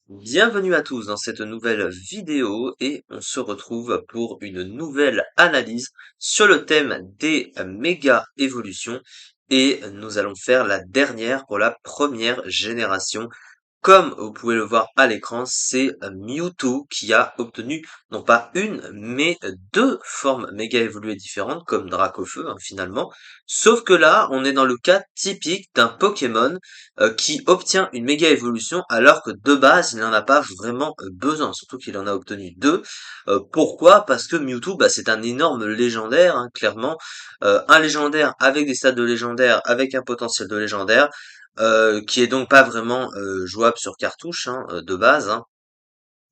Bienvenue à tous dans cette nouvelle vidéo et on se retrouve pour une nouvelle analyse sur le thème des méga évolutions et nous allons faire la dernière pour la première génération. Comme vous pouvez le voir à l'écran, c'est Mewtwo qui a obtenu non pas une, mais deux formes méga évoluées différentes, comme Dracofeu finalement. Sauf que là, on est dans le cas typique d'un Pokémon qui obtient une méga évolution alors que de base, il n'en a pas vraiment besoin, surtout qu'il en a obtenu deux. Pourquoi? Parce que Mewtwo, bah, c'est un énorme légendaire, clairement. Un légendaire avec des stats de légendaire, avec un potentiel de légendaire qui est donc pas vraiment jouable sur cartouche de base,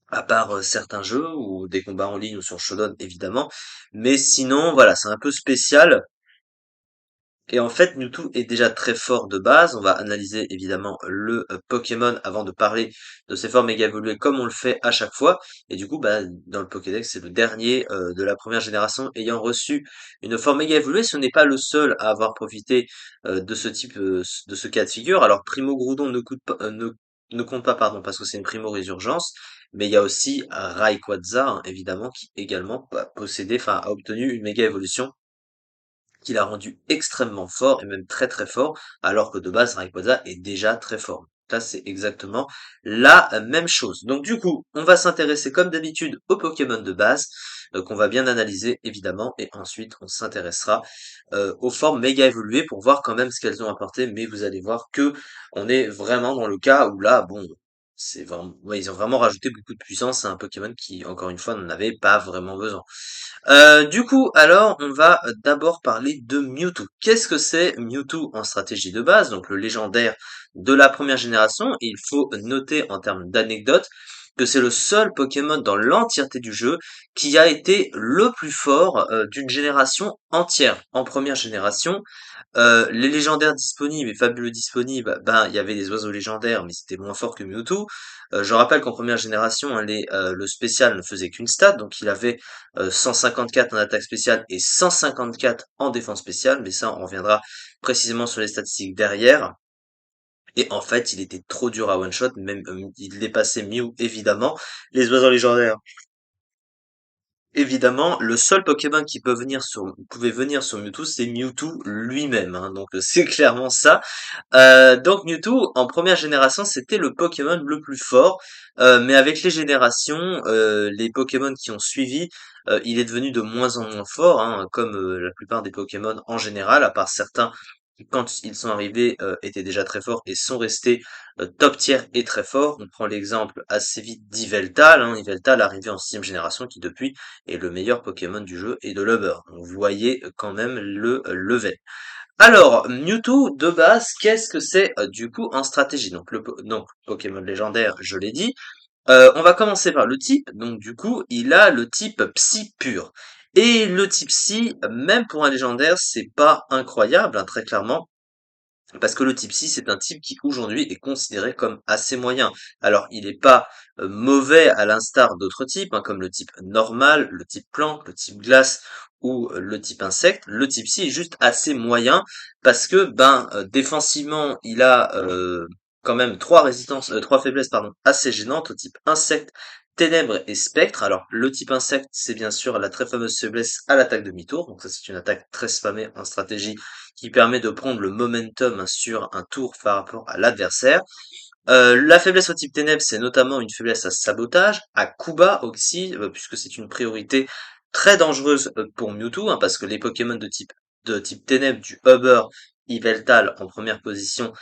à part certains jeux ou des combats en ligne ou sur Shodan évidemment. Mais sinon, voilà, c'est un peu spécial. Et en fait, Mewtwo est déjà très fort de base. On va analyser évidemment le Pokémon avant de parler de ses formes méga évoluées comme on le fait à chaque fois. Et du coup, bah, dans le Pokédex, c'est le dernier de la première génération ayant reçu une forme méga évoluée. Ce n'est pas le seul à avoir profité de ce type, de ce cas de figure. Alors, Primo Groudon ne compte pas, pardon, parce que c'est une Primo Résurgence. Mais il y a aussi Rayquaza, évidemment, qui également possédait, enfin, a obtenu une méga évolution qui l'a rendu extrêmement fort et même très très fort, alors que de base Rayquaza est déjà très fort. Là, c'est exactement la même chose. Donc du coup, on va s'intéresser comme d'habitude aux Pokémon de base, qu'on va bien analyser évidemment, et ensuite on s'intéressera aux formes méga évoluées pour voir quand même ce qu'elles ont apporté, mais vous allez voir que on est vraiment dans le cas où là, bon, c'est vraiment, ouais, ils ont vraiment rajouté beaucoup de puissance à un Pokémon qui, encore une fois, n'en avait pas vraiment besoin. Du coup, alors, on va d'abord parler de Mewtwo. Qu'est-ce que c'est Mewtwo en stratégie de base, donc le légendaire de la première génération? Il faut noter en termes d'anecdote que c'est le seul Pokémon dans l'entièreté du jeu qui a été le plus fort d'une génération entière. En première génération, les légendaires disponibles et fabuleux disponibles, ben, il y avait des oiseaux légendaires, mais c'était moins fort que Mewtwo. Je rappelle qu'en première génération, le spécial ne faisait qu'une stat, donc il avait 154 en attaque spéciale et 154 en défense spéciale, mais ça, on reviendra précisément sur les statistiques derrière. Et en fait, il était trop dur à one-shot, même il dépassait Mew, évidemment. Les oiseaux légendaires, évidemment, le seul Pokémon qui pouvait venir sur Mewtwo, c'est Mewtwo lui-même, donc c'est clairement ça. Donc Mewtwo, en première génération, c'était le Pokémon le plus fort, mais avec les générations, les Pokémon qui ont suivi, il est devenu de moins en moins fort, comme la plupart des Pokémon en général, à part certains qui, quand ils sont arrivés, étaient déjà très forts et sont restés top tier et très forts. On prend l'exemple assez vite d'Yveltal, Yveltal arrivé en sixième génération, qui depuis est le meilleur Pokémon du jeu et de l'Uber. Donc vous voyez quand même le level. Alors, Mewtwo, de base, qu'est-ce que c'est du coup en stratégie? Donc, Pokémon légendaire, je l'ai dit. On va commencer par le type. Donc, du coup, il a le type Psy pur. Et le type Psy, même pour un légendaire, c'est pas incroyable, très clairement. Parce que le type 6, c'est un type qui aujourd'hui est considéré comme assez moyen. Alors, il n'est pas mauvais à l'instar d'autres types, comme le type normal, le type plante, le type glace ou le type insecte. Le type 6 est juste assez moyen parce que, défensivement, il a quand même trois faiblesses, pardon, assez gênantes au type insecte, ténèbres et spectre. Alors, le type insecte, c'est bien sûr la très fameuse faiblesse à l'attaque demi-tour. Donc ça, c'est une attaque très spammée en stratégie qui permet de prendre le momentum sur un tour par rapport à l'adversaire. La faiblesse au type ténèbres, c'est notamment une faiblesse à sabotage, à coup bas aussi, puisque c'est une priorité très dangereuse pour Mewtwo, parce que les Pokémon de type ténèbres du Uber, Yveltal en première position,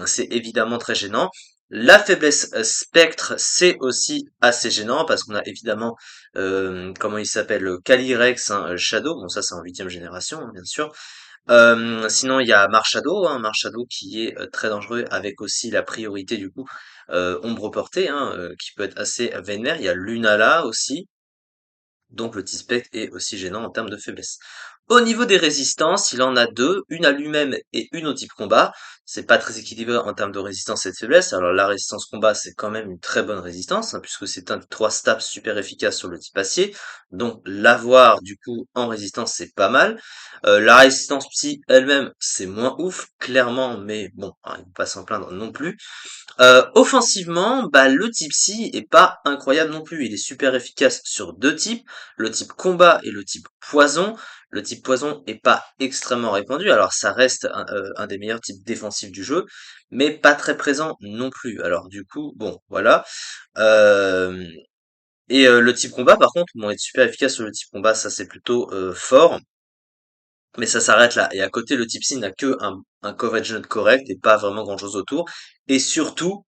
c'est évidemment très gênant. La faiblesse spectre, c'est aussi assez gênant parce qu'on a évidemment, comment il s'appelle, Calyrex, Shadow, bon ça c'est en huitième génération, bien sûr, sinon, il y a Marshado, Marshado qui est très dangereux avec aussi la priorité du coup ombre portée, qui peut être assez vénère. Il y a Lunala aussi, donc le T-Spec est aussi gênant en termes de faiblesse. Au niveau des résistances, il en a deux, une à lui-même et une au type combat. C'est pas très équilibré en termes de résistance et de faiblesse. Alors la résistance combat, c'est quand même une très bonne résistance, hein, puisque c'est un des trois stats super efficaces sur le type acier. Donc l'avoir du coup en résistance, c'est pas mal. La résistance psy elle-même, c'est moins ouf, clairement, mais bon, hein, il faut pas s'en plaindre non plus. Offensivement, bah, le type psy est pas incroyable non plus. Il est super efficace sur deux types, le type combat et le type poison. Le type poison est pas extrêmement répandu, alors ça reste un des meilleurs types défensifs du jeu, mais pas très présent non plus. Alors du coup, bon, voilà. Euh, le type combat, par contre, bon, être super efficace sur le type combat, ça c'est plutôt fort, mais ça s'arrête là. Et à côté, le type psy n'a que un coverage note correct et pas vraiment grand-chose autour. Et surtout,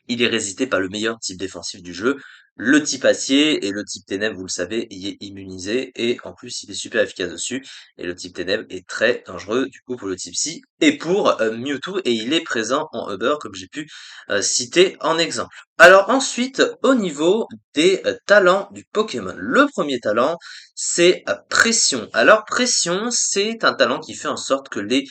il est résisté par le meilleur type défensif du jeu, le type acier, et le type ténèbres, vous le savez, il est immunisé, et en plus il est super efficace dessus, et le type ténèbres est très dangereux du coup pour le type psy, et pour Mewtwo, et il est présent en Uber comme j'ai pu citer en exemple. Alors ensuite, au niveau des talents du Pokémon, le premier talent, c'est Pression. Alors Pression, c'est un talent qui fait en sorte que les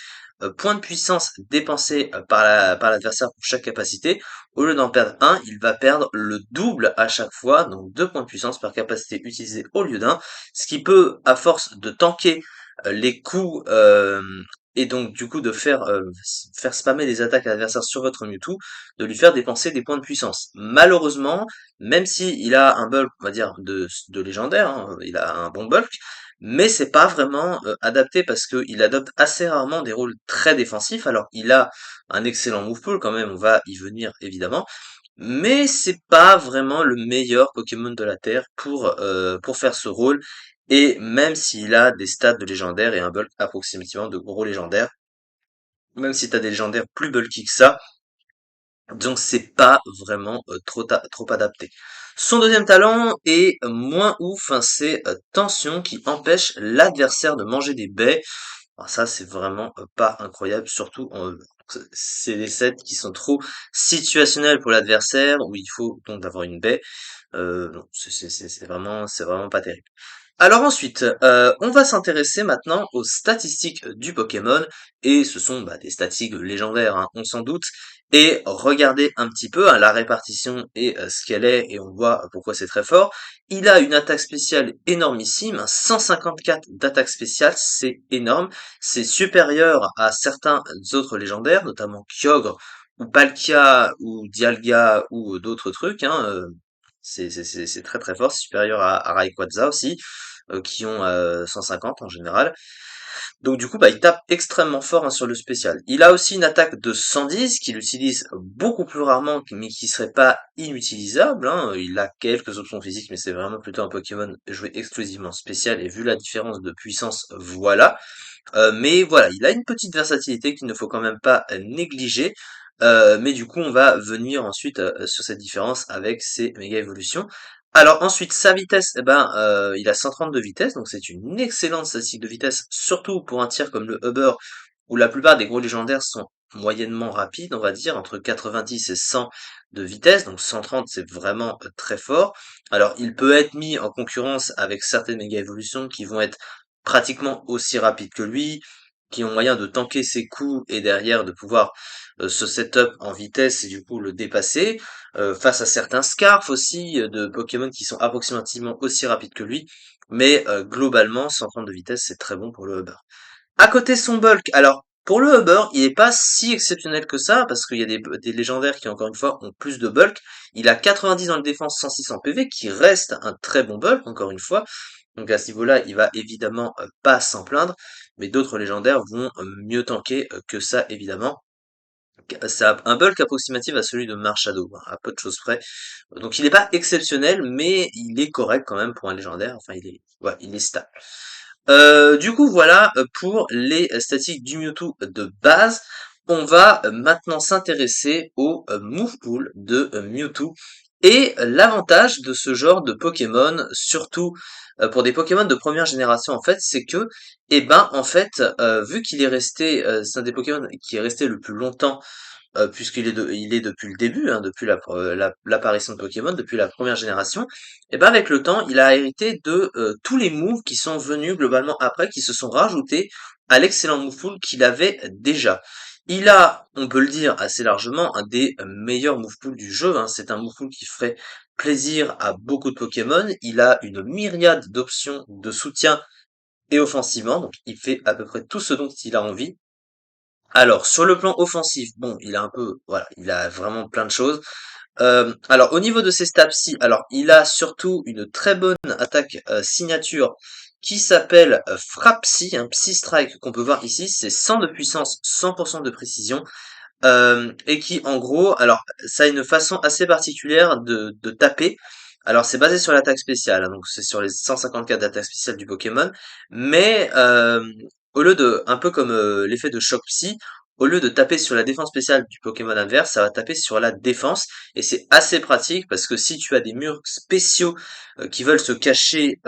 points de puissance dépensés par l'adversaire pour chaque capacité, au lieu d'en perdre un, il va perdre le double à chaque fois, donc 2 points de puissance par capacité utilisée au lieu d'un, ce qui peut, à force de tanker les coups et donc du coup de faire spammer les attaques à l'adversaire sur votre Mewtwo, de lui faire dépenser des points de puissance. Malheureusement, même si il a un bulk, on va dire, de légendaire, hein, il a un bon bulk, mais c'est pas vraiment adapté parce qu'il adopte assez rarement des rôles très défensifs. Alors il a un excellent move pool quand même, on va y venir évidemment, mais c'est pas vraiment le meilleur Pokémon de la Terre pour faire ce rôle, et même s'il a des stats de légendaire et un bulk approximativement de gros légendaires, même si t'as des légendaires plus bulky que ça, donc c'est pas vraiment trop adapté. Son deuxième talent est moins ouf, hein, c'est Tension qui empêche l'adversaire de manger des baies. Alors ça, c'est vraiment pas incroyable, surtout c'est des sets qui sont trop situationnels pour l'adversaire, où il faut donc d'avoir une baie. Non, c'est vraiment pas terrible. Alors ensuite, on va s'intéresser maintenant aux statistiques du Pokémon, et ce sont bah, des statistiques légendaires, hein, on s'en doute, et regardez un petit peu hein, la répartition et ce qu'elle est, et on voit pourquoi c'est très fort. Il a une attaque spéciale énormissime, hein, 154 d'attaque spéciale, c'est énorme, c'est supérieur à certains autres légendaires, notamment Kyogre, ou Palkia, ou Dialga, ou d'autres trucs, hein, c'est très très fort, c'est supérieur à Rayquaza aussi, qui ont 150 en général. Donc du coup, bah, il tape extrêmement fort hein, sur le spécial. Il a aussi une attaque de 110 qu'il utilise beaucoup plus rarement, mais qui serait pas inutilisable, hein. Il a quelques options physiques, mais c'est vraiment plutôt un Pokémon joué exclusivement spécial, et vu la différence de puissance, voilà. Mais voilà, il a une petite versatilité qu'il ne faut quand même pas négliger. Mais du coup, on va venir ensuite sur cette différence avec ses méga évolutions. Alors ensuite, sa vitesse, eh ben, il a 130 de vitesse, donc c'est une excellente statistique de vitesse, surtout pour un tir comme le Uber, où la plupart des gros légendaires sont moyennement rapides, on va dire, entre 90 et 100 de vitesse, donc 130 c'est vraiment très fort. Alors il peut être mis en concurrence avec certaines méga évolutions qui vont être pratiquement aussi rapides que lui, qui ont moyen de tanker ses coups et derrière de pouvoir se setup en vitesse et du coup le dépasser, face à certains Scarf aussi, de Pokémon qui sont approximativement aussi rapides que lui, mais globalement 130 de vitesse c'est très bon pour le Uber. À côté son bulk, alors pour le Hubber, il est pas si exceptionnel que ça, parce qu'il y a des légendaires qui encore une fois ont plus de bulk. Il a 90 dans le défense, 106 en PV, qui reste un très bon bulk, encore une fois. Donc à ce niveau-là, il va évidemment pas s'en plaindre, mais d'autres légendaires vont mieux tanker que ça, évidemment. C'est un bulk approximatif à celui de Marshadow, hein, à peu de choses près. Donc il n'est pas exceptionnel, mais il est correct quand même pour un légendaire. Enfin, il est stable. Du coup, voilà pour les statistiques du Mewtwo de base. On va maintenant s'intéresser au move pool de Mewtwo. Et l'avantage de ce genre de Pokémon, surtout pour des Pokémon de première génération, en fait, c'est que, eh ben, en fait, vu qu'il est resté, c'est un des Pokémon qui est resté le plus longtemps il est depuis le début, hein, depuis l'apparition de Pokémon, depuis la première génération, et ben avec le temps, il a hérité de tous les moves qui sont venus globalement après, qui se sont rajoutés à l'excellent move pool qu'il avait déjà. Il a, on peut le dire assez largement, un des meilleurs move pools du jeu, hein. C'est un move pool qui ferait plaisir à beaucoup de Pokémon. Il a une myriade d'options de soutien et offensivement, donc il fait à peu près tout ce dont il a envie. Alors, sur le plan offensif, bon, il a un peu, voilà, il a vraiment plein de choses. Alors, au niveau de ses stats-ci, alors, il a surtout une très bonne attaque signature qui s'appelle Frappsy, un Psy Strike qu'on peut voir ici, c'est 100 de puissance, 100% de précision, et qui, en gros, alors, ça a une façon assez particulière de taper. Alors, c'est basé sur l'attaque spéciale, hein, donc c'est sur les 154 d'attaque spéciale du Pokémon, mais au lieu de, un peu comme l'effet de choc psy, au lieu de taper sur la défense spéciale du Pokémon adverse, ça va taper sur la défense, et c'est assez pratique parce que si tu as des murs spéciaux qui veulent se cacher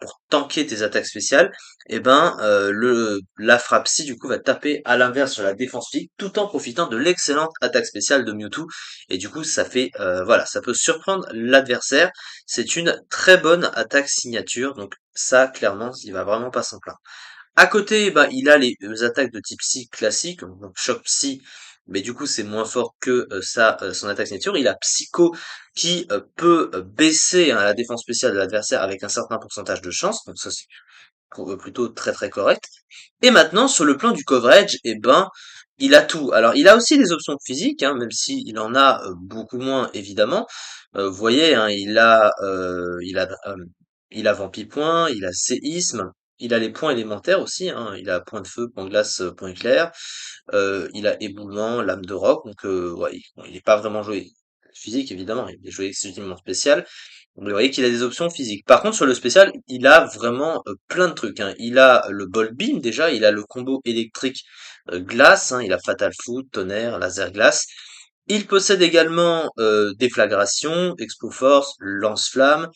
pour tanker tes attaques spéciales, et ben la frappe psy du coup va taper à l'inverse sur la défense physique tout en profitant de l'excellente attaque spéciale de Mewtwo, et du coup ça fait voilà, ça peut surprendre l'adversaire. C'est une très bonne attaque signature, donc ça clairement il va vraiment pas s'en plaindre. À côté, bah, il a les attaques de type psy classique, donc choc psy, mais du coup c'est moins fort que son attaque signature. Il a psycho qui peut baisser, hein, la défense spéciale de l'adversaire avec un certain pourcentage de chance, donc ça c'est plutôt très très correct. Et maintenant, sur le plan du coverage, eh ben, il a tout. Alors, il a aussi des options physiques, hein, même si il en a beaucoup moins, évidemment. Vous voyez, hein, il a Vampipoint, il a Séisme, il a les points élémentaires aussi, hein, il a Point de Feu, Point de Glace, Point Éclair, il a Éboulement, Lame de Roc, donc ouais, bon, il n'est pas vraiment joué physique, évidemment, il est joué exclusivement spécial. Vous voyez qu'il a des options physiques. Par contre, sur le spécial, il a vraiment plein de trucs, hein. Il a le Ball Beam déjà, il a le combo électrique glace, hein, il a Fatal Foot, Tonnerre, Laser Glace. Il possède également Déflagration, Expo Force, Lance-Flamme,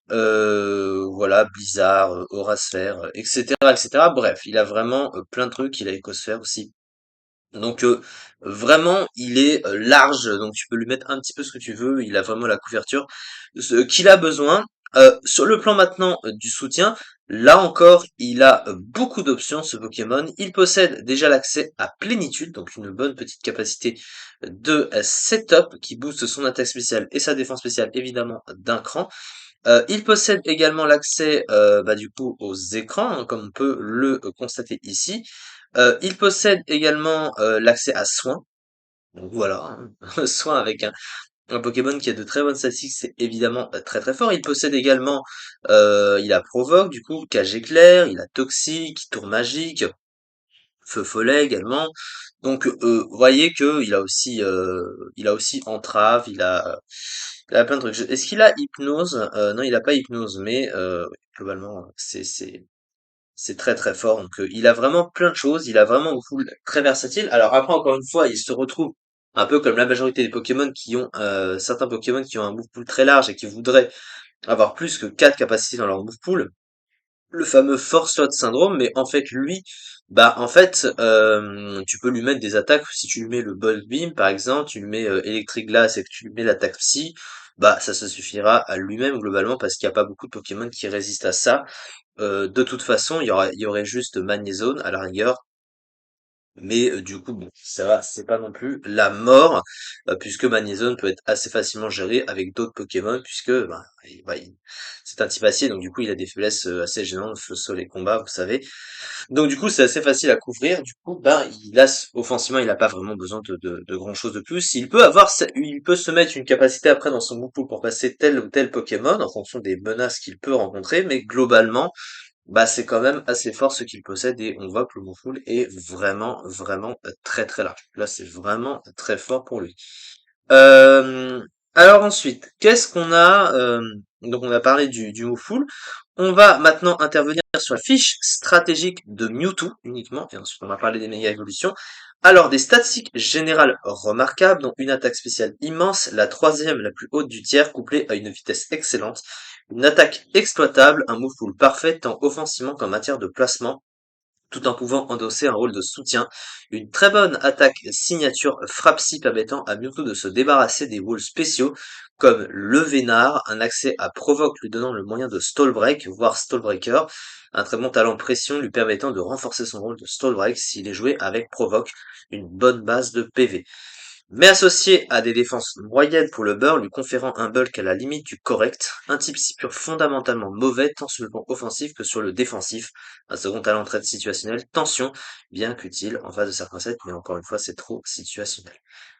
voilà, Blizzard, Aura Sphère, etc., etc. Bref, il a vraiment plein de trucs. Il a Écosphère aussi. Donc vraiment, il est large, donc tu peux lui mettre un petit peu ce que tu veux, il a vraiment la couverture qu'il a besoin. Sur le plan maintenant du soutien, là encore, il a beaucoup d'options ce Pokémon. Il possède déjà l'accès à Plénitude, donc une bonne petite capacité de setup qui booste son attaque spéciale et sa défense spéciale évidemment d'un cran. Il possède également l'accès bah, du coup aux écrans, hein, comme on peut le constater ici. Il possède également l'accès à soins. Donc voilà, hein, soin avec un Pokémon qui a de très bonnes statistiques, c'est évidemment très très fort. Il possède également, il a Provoque, du coup, Cage Éclair, il a Toxique, Tour Magique, Feu Follet également. Donc, vous voyez que il a aussi Entrave, il a plein de trucs. Est-ce qu'il a Hypnose? Non, il a pas Hypnose, mais globalement, c'est très très fort. Donc, il a vraiment plein de choses. Il a vraiment un full très versatile. Alors après, encore une fois, il se retrouve un peu comme la majorité des Pokémon qui ont certains Pokémon qui ont un move pool très large et qui voudraient avoir plus que 4 capacités dans leur move pool, le fameux Force Slot Syndrome, mais en fait lui, bah en fait tu peux lui mettre des attaques, si tu lui mets le Bolt Beam par exemple, tu lui mets Electric Glass et que tu lui mets l'attaque Psy, bah ça suffira à lui-même globalement parce qu'il n'y a pas beaucoup de Pokémon qui résistent à ça. De toute façon, il y aurait juste Magnézone à la rigueur, mais du coup, bon, ça va, c'est pas non plus la mort, puisque Magnézone peut être assez facilement géré avec d'autres Pokémon, puisque ben, c'est un type acier, donc du coup il a des faiblesses assez gênantes sur les combats, vous savez. Donc du coup c'est assez facile à couvrir, du coup ben offensivement il a pas vraiment besoin de grand chose de plus. Il peut se mettre une capacité après dans son groupe pour passer tel ou tel Pokémon en fonction des menaces qu'il peut rencontrer, mais globalement bah, c'est quand même assez fort ce qu'il possède et on voit que le Moufle est vraiment, vraiment très très large. Là, c'est vraiment très fort pour lui. Euh, alors ensuite, qu'est-ce qu'on a donc on a parlé du Moufle. On va maintenant intervenir sur la fiche stratégique de Mewtwo uniquement, et ensuite on va parler des méga évolutions. Alors, des statistiques générales remarquables, dont une attaque spéciale immense, la troisième la plus haute du tiers, couplée à une vitesse excellente, une attaque exploitable, un move pool parfait tant offensivement qu'en matière de placement, tout en pouvant endosser un rôle de soutien. Une très bonne attaque signature frappe-ci permettant à Mewtwo de se débarrasser des walls spéciaux comme le Vénard, un accès à Provoque lui donnant le moyen de Stall Break, voire Stall Breaker, un très bon talent pression lui permettant de renforcer son rôle de Stall Break s'il est joué avec Provoque, une bonne base de PV. Mais associé à des défenses moyennes pour le beurre, lui conférant un bulk à la limite du correct, un type si pur fondamentalement mauvais tant sur le plan offensif que sur le défensif, un second talent trade situationnel, tension, bien qu'utile en face de certains sets, mais encore une fois c'est trop situationnel.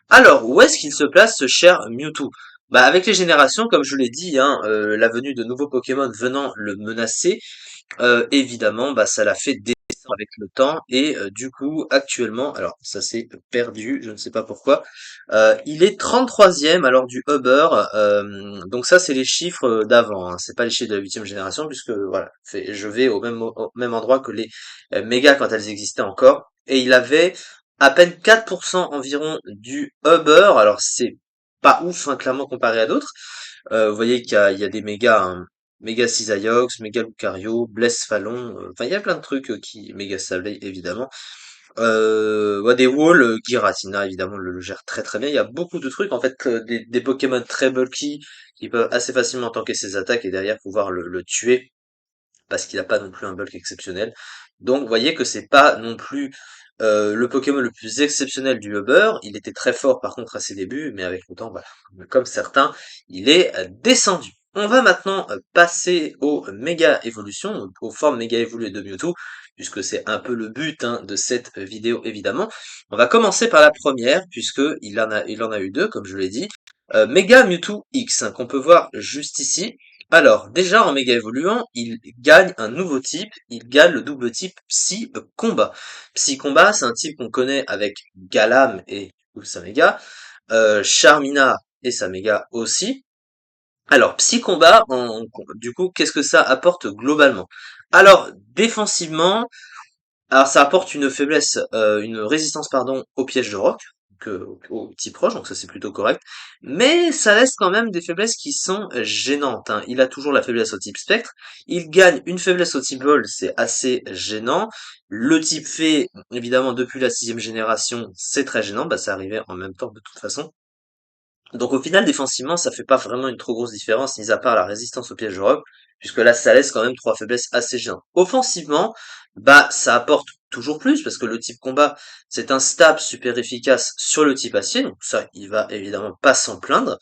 Alors, où est-ce qu'il se place ce cher Mewtwo? Bah avec les générations, comme je l'ai dit, hein, la venue de nouveaux Pokémon venant le menacer, évidemment, bah, ça l'a fait descendre avec le temps et du coup, actuellement, alors ça s'est perdu, je ne sais pas pourquoi, il est 33e alors du Uber, donc ça c'est les chiffres d'avant, hein, c'est pas les chiffres de la huitième génération puisque voilà, je vais au même endroit que les mégas quand elles existaient encore et il avait à peine 4% environ du Uber, alors c'est pas ouf hein, clairement comparé à d'autres. Vous voyez il y a des mégas, hein, Méga Cisaillux, Méga Lucario, Bless Fallon, enfin il y a plein de trucs qui Méga Sablé évidemment. Ouais, des walls, Giratina évidemment le gère très très bien. Il y a beaucoup de trucs en fait, des Pokémon très bulky qui peuvent assez facilement tanker ses attaques et derrière pouvoir le tuer parce qu'il a pas non plus un bulk exceptionnel. Donc vous voyez que c'est pas non plus le Pokémon le plus exceptionnel du Uber. Il était très fort par contre à ses débuts, mais avec le temps, voilà, comme certains, il est descendu. On va maintenant passer aux méga évolutions, donc aux formes méga évoluées de Mewtwo, puisque c'est un peu le but hein, de cette vidéo évidemment. On va commencer par la première, puisque il en a eu deux, comme je l'ai dit. Mega Mewtwo X, hein, qu'on peut voir juste ici. Alors, déjà en méga évoluant, il gagne un nouveau type, il gagne le double type Psy Combat. Psy Combat, c'est un type qu'on connaît avec Galam et du coup, sa méga, Charmina et sa méga aussi. Alors, Psy Combat, du coup, qu'est-ce que ça apporte globalement? Alors, défensivement, alors ça apporte une faiblesse, une résistance pardon au piège de roc, au type roche, donc ça c'est plutôt correct. Mais ça laisse quand même des faiblesses qui sont gênantes, hein. Il a toujours la faiblesse au type spectre. Il gagne une faiblesse au type vol, c'est assez gênant. Le type fée, évidemment depuis la sixième génération, c'est très gênant. Bah ça arrivait en même temps de toute façon. Donc au final, défensivement, ça fait pas vraiment une trop grosse différence, mis à part la résistance au piège de roc, puisque là, ça laisse quand même trois faiblesses assez gênantes. Offensivement, bah ça apporte toujours plus, parce que le type combat, c'est un stab super efficace sur le type acier, donc ça, il va évidemment pas s'en plaindre.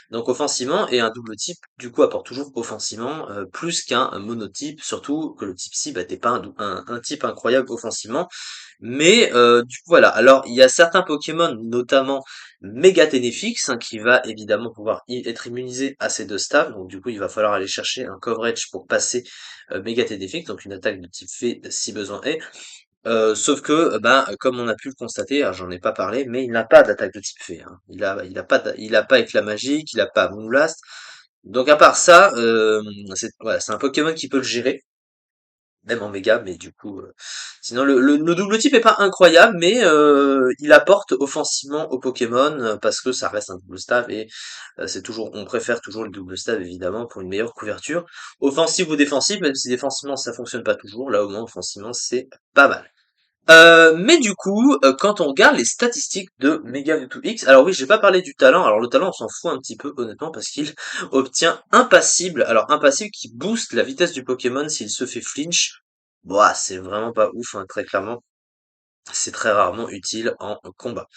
Donc offensivement, et un double type, du coup, apporte toujours offensivement plus qu'un monotype, surtout que le type C, bah, t'es pas un type incroyable offensivement. Mais du coup voilà, alors il y a certains Pokémon, notamment Mégaténéfix, hein, qui va évidemment pouvoir être immunisé à ces deux stabs, donc du coup il va falloir aller chercher un coverage pour passer Mégaténéfix, donc une attaque de type fée si besoin est. Sauf que, ben, comme on a pu le constater, alors j'en ai pas parlé, mais il n'a pas d'attaque de type fée, hein. Il a pas éclat magique, il a pas Moonblast. Donc à part ça, voilà, c'est un Pokémon qui peut le gérer même en méga, mais du coup, sinon le double type est pas incroyable, mais il apporte offensivement au Pokémon parce que ça reste un double stab et c'est toujours, on préfère toujours le double stab évidemment pour une meilleure couverture, offensive ou défensive, même si défensivement ça fonctionne pas toujours, là au moins offensivement c'est pas mal. Mais du coup, quand on regarde les statistiques de Mega Mewtwo X, alors oui, j'ai pas parlé du talent. Alors le talent, on s'en fout un petit peu honnêtement parce qu'il obtient Impassible. Alors Impassible qui booste la vitesse du Pokémon s'il se fait flinch. Bah, c'est vraiment pas ouf, hein, très clairement. C'est très rarement utile en combat.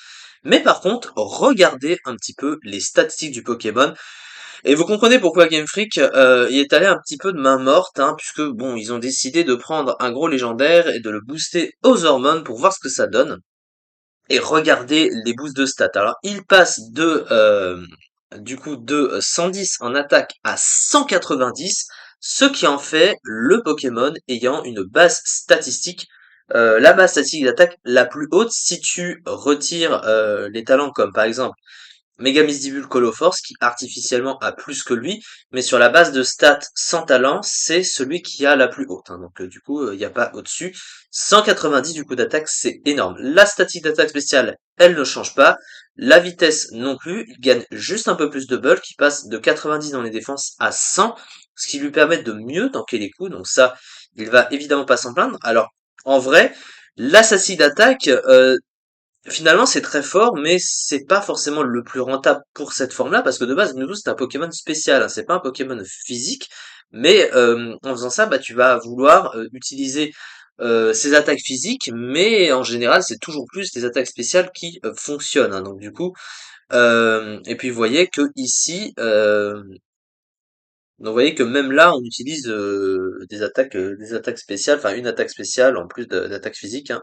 Mais par contre, regardez un petit peu les statistiques du Pokémon. Et vous comprenez pourquoi Game Freak y est allé un petit peu de main morte, hein, puisque bon, ils ont décidé de prendre un gros légendaire et de le booster aux hormones pour voir ce que ça donne. Et regardez les boosts de stats. Alors, il passe de 110 en attaque à 190, ce qui en fait le Pokémon ayant une base statistique, la base statistique d'attaque la plus haute si tu retires les talents comme par exemple Megamistibule Coloforce qui artificiellement a plus que lui, mais sur la base de stats sans talent, c'est celui qui a la plus haute, hein. Donc du coup, il n'y a pas au-dessus. 190 du coup d'attaque, c'est énorme. La statique d'attaque spéciale, elle ne change pas. La vitesse non plus, il gagne juste un peu plus de bulk, qui passe de 90 dans les défenses à 100, ce qui lui permet de mieux tanker les coups, donc ça, il va évidemment pas s'en plaindre. Alors, en vrai, l'assassin d'attaque, finalement, c'est très fort, mais c'est pas forcément le plus rentable pour cette forme-là, parce que de base, Mewtwo, c'est un Pokémon spécial, hein, c'est pas un Pokémon physique, mais en faisant ça, bah, tu vas vouloir utiliser ses attaques physiques, mais en général, c'est toujours plus des attaques spéciales qui fonctionnent, hein. Donc du coup, et puis vous voyez que ici, donc vous voyez que même là, on utilise des attaques spéciales, enfin une attaque spéciale en plus d'attaques physiques, hein.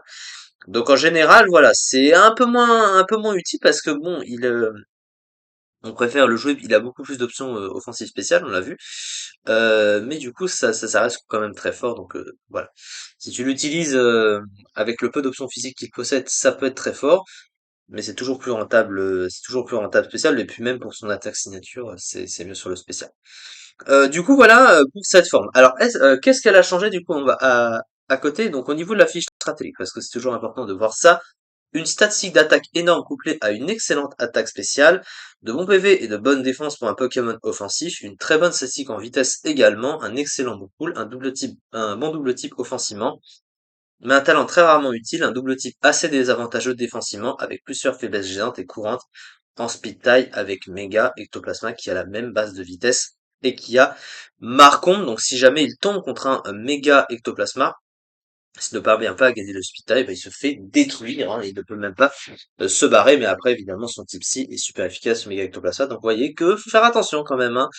Donc en général, voilà, c'est un peu moins utile parce que bon, on préfère le jouer, il a beaucoup plus d'options offensives spéciales, on l'a vu. Mais du coup, ça reste quand même très fort, donc voilà. Si tu l'utilises avec le peu d'options physiques qu'il possède, ça peut être très fort, mais c'est toujours plus rentable spécial, et puis même pour son attaque signature, c'est mieux sur le spécial. Du coup, voilà pour cette forme. Alors, qu'est-ce qu'elle a changé du coup on va à côté, donc au niveau de la fiche stratégique, parce que c'est toujours important de voir ça. Une statistique d'attaque énorme couplée à une excellente attaque spéciale, de bons PV et de bonnes défenses pour un Pokémon offensif, une très bonne statistique en vitesse également, un excellent bon pool, un bon double type offensivement, mais un talent très rarement utile, un double type assez désavantageux défensivement, avec plusieurs faiblesses géantes et courantes en speed taille avec Mega Ectoplasma qui a la même base de vitesse et qui a Marcombe, donc si jamais il tombe contre un Mega Ectoplasma, s'il ne parvient pas à gagner le speed type, il se fait détruire, hein, il ne peut même pas se barrer, mais après évidemment son type psy est super efficace sur Mega Ectoplasma, donc vous voyez que faut faire attention quand même, hein.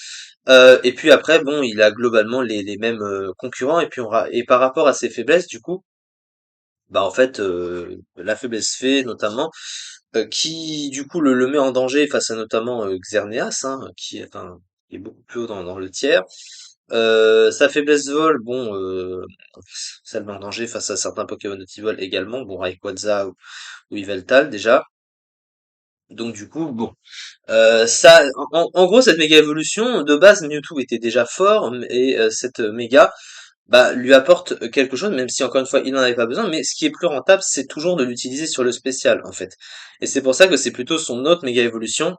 Et puis après, bon, il a globalement les mêmes concurrents, et puis et par rapport à ses faiblesses, du coup, bah en fait, la faiblesse fait notamment, qui du coup le met en danger face à notamment Xerneas, hein, qui est beaucoup plus haut dans le tiers. Sa faiblesse vol, bon, ça le met en danger face à certains Pokémon de type vol également, bon Rayquaza ou Yveltal déjà. Donc du coup, bon, ça, en gros, cette méga évolution, de base, Mewtwo était déjà fort, et cette méga, bah, lui apporte quelque chose, même si encore une fois, il n'en avait pas besoin, mais ce qui est plus rentable, c'est toujours de l'utiliser sur le spécial, en fait. Et c'est pour ça que c'est plutôt son autre méga évolution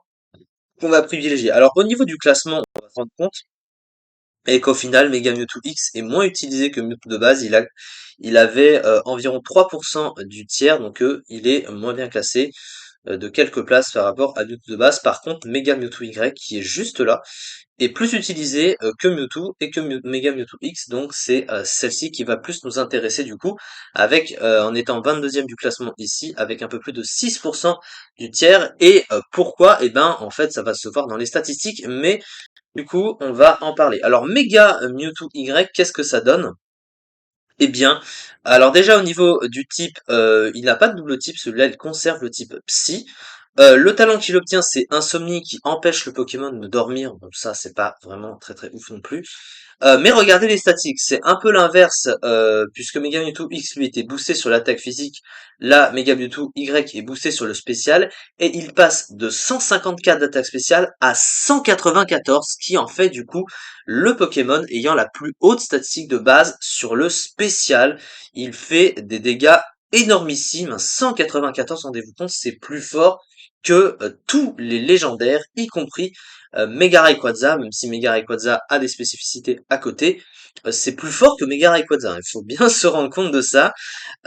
qu'on va privilégier. Alors, au niveau du classement, on va se rendre compte, et qu'au final, Mega Mewtwo X est moins utilisé que Mewtwo de base, il avait environ 3% du tiers, donc il est moins bien classé de quelques places par rapport à Mewtwo de base. Par contre, Mega Mewtwo Y, qui est juste là, est plus utilisé que Mewtwo et que Mega Mewtwo X, donc c'est celle-ci qui va plus nous intéresser du coup, avec en étant 22e du classement ici, avec un peu plus de 6% du tiers. Et pourquoi? Eh ben en fait ça va se voir dans les statistiques, mais du coup on va en parler. Alors Mega Mewtwo Y, qu'est-ce que ça donne? Eh bien, alors déjà au niveau du type, il n'a pas de double type, celui-là il conserve le type Psy. Le talent qu'il obtient, c'est Insomnie qui empêche le Pokémon de dormir, donc ça c'est pas vraiment très très ouf non plus. Mais regardez les statistiques, c'est un peu l'inverse, puisque Mega Mewtwo X lui était boosté sur l'attaque physique, là Mega Mewtwo Y est boosté sur le spécial, et il passe de 154 d'attaque spéciale à 194, ce qui en fait du coup le Pokémon ayant la plus haute statistique de base sur le spécial. Il fait des dégâts énormissimes, 194, rendez-vous compte, c'est plus fort que tous les légendaires, y compris Mega Rayquaza, même si Mega Rayquaza a des spécificités à côté, c'est plus fort que Mega Rayquaza, hein. Il faut bien se rendre compte de ça.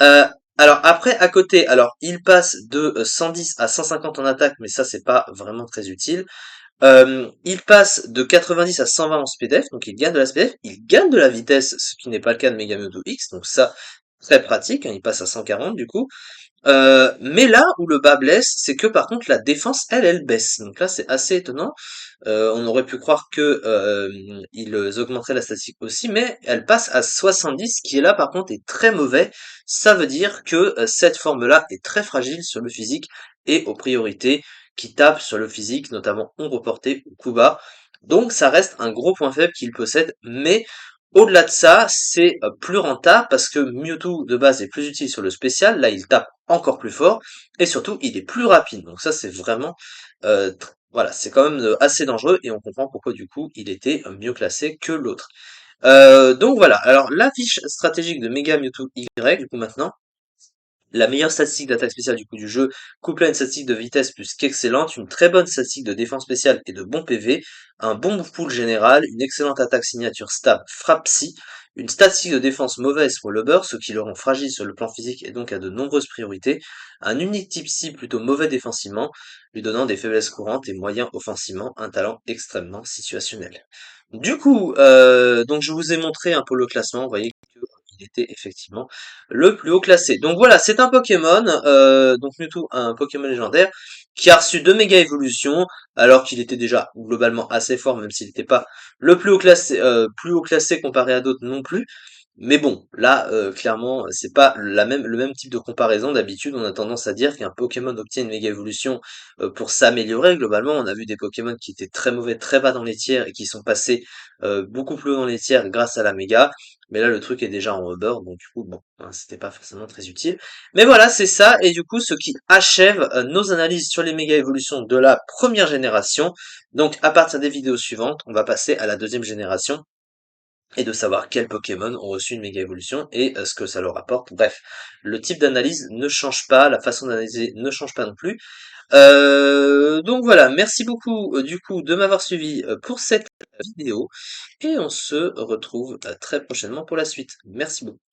Euh, alors après, à côté, alors il passe de 110 à 150 en attaque, mais ça c'est pas vraiment très utile. Il passe de 90 à 120 en SPDF, donc il gagne de la SPDF, il gagne de la vitesse, ce qui n'est pas le cas de Megamoto X, donc ça, très pratique, hein, il passe à 140 du coup. Mais là où le bas blesse, c'est que par contre la défense, elle baisse. Donc là, c'est assez étonnant. On aurait pu croire que ils augmenteraient la statistique aussi, mais elle passe à 70, qui est là par contre est très mauvais. Ça veut dire que cette forme-là est très fragile sur le physique et aux priorités qui tapent sur le physique, notamment ombre portée ou coup bas. Donc ça reste un gros point faible qu'il possède, mais au-delà de ça, c'est plus rentable parce que Mewtwo de base est plus utile sur le spécial, là il tape encore plus fort, et surtout il est plus rapide. Donc ça c'est vraiment voilà, c'est quand même assez dangereux et on comprend pourquoi du coup il était mieux classé que l'autre. Donc voilà, alors la fiche stratégique de Mega Mewtwo Y, du coup maintenant, la meilleure statistique d'attaque spéciale du coup du jeu, couplée à une statistique de vitesse plus qu'excellente, une très bonne statistique de défense spéciale et de bon PV, un bon move pool général, une excellente attaque signature stab frappe psy, une statistique de défense mauvaise pour le beurre, ce qui le rend fragile sur le plan physique et donc a de nombreuses priorités, un unique type cible plutôt mauvais défensivement, lui donnant des faiblesses courantes et moyens offensivement, un talent extrêmement situationnel. Du coup, donc je vous ai montré un peu le classement, vous voyez qu'il était effectivement le plus haut classé. Donc voilà, c'est un Pokémon, donc Mewtwo, un Pokémon légendaire, qui a reçu 2 méga évolutions, alors qu'il était déjà globalement assez fort, même s'il n'était pas le plus haut classé comparé à d'autres non plus. Mais bon, là, clairement, c'est pas le même type de comparaison. D'habitude, on a tendance à dire qu'un Pokémon obtient une méga évolution pour s'améliorer. Globalement, on a vu des Pokémon qui étaient très mauvais, très bas dans les tiers et qui sont passés beaucoup plus haut dans les tiers grâce à la méga. Mais là, le truc est déjà en hover, donc du coup, bon, hein, c'était pas forcément très utile. Mais voilà, c'est ça. Et du coup, ce qui achève nos analyses sur les méga évolutions de la première génération. Donc, à partir des vidéos suivantes, on va passer à la deuxième génération et de savoir quels Pokémon ont reçu une méga évolution et ce que ça leur apporte. Bref, le type d'analyse ne change pas, la façon d'analyser ne change pas non plus. Donc voilà, merci beaucoup du coup de m'avoir suivi pour cette vidéo et on se retrouve très prochainement pour la suite. Merci beaucoup.